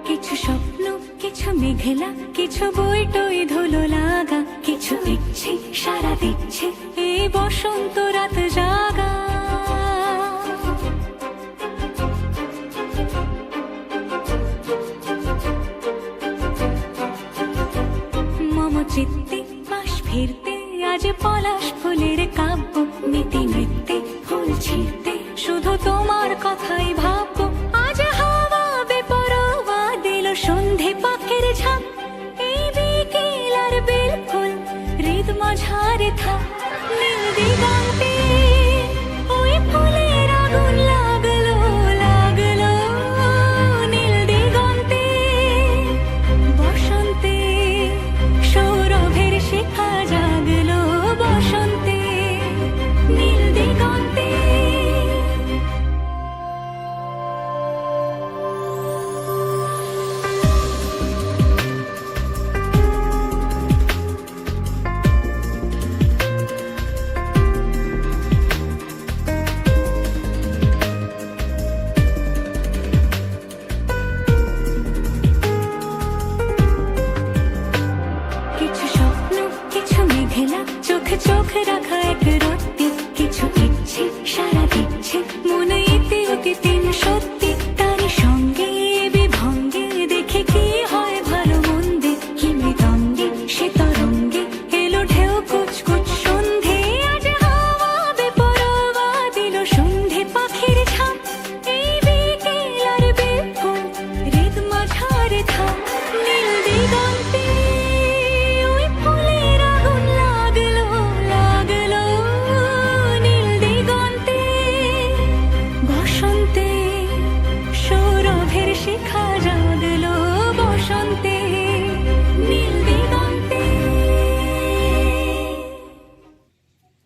কিছু স্বপ্ন, কিছু মেঘলা, কিছু বই টই ধুলো লাগা, কিছু ইচ্ছে সারা দিচ্ছে এই বসন্ত রাত জাগা। মম চিত্তে মাস ফিরতে আজ পলাশ ফুলের কাব্য, নীতি নৃত্যে ফুল ছিঁড়তে শুধু তোমার কথাই ভাববো। আজ হাওয়া বেপরোয়া দিল সন্ধে পাখির ঝাঁক, এই বিকেল আর বেলফুল হৃদ মাঝারে থাক। নীল দিগন্তে ওই ফুলের আগুন লাগলো লাগলো, নীল দিগন্তে বসন্তে সৌরভের শিখা জাগলো, বসন্তে নীল দিগন্তে। কিছু স্বপ্ন, কিছু মেঘলা, চোখে চোখ রাখা এক রত্তি, কিছু ইচ্ছে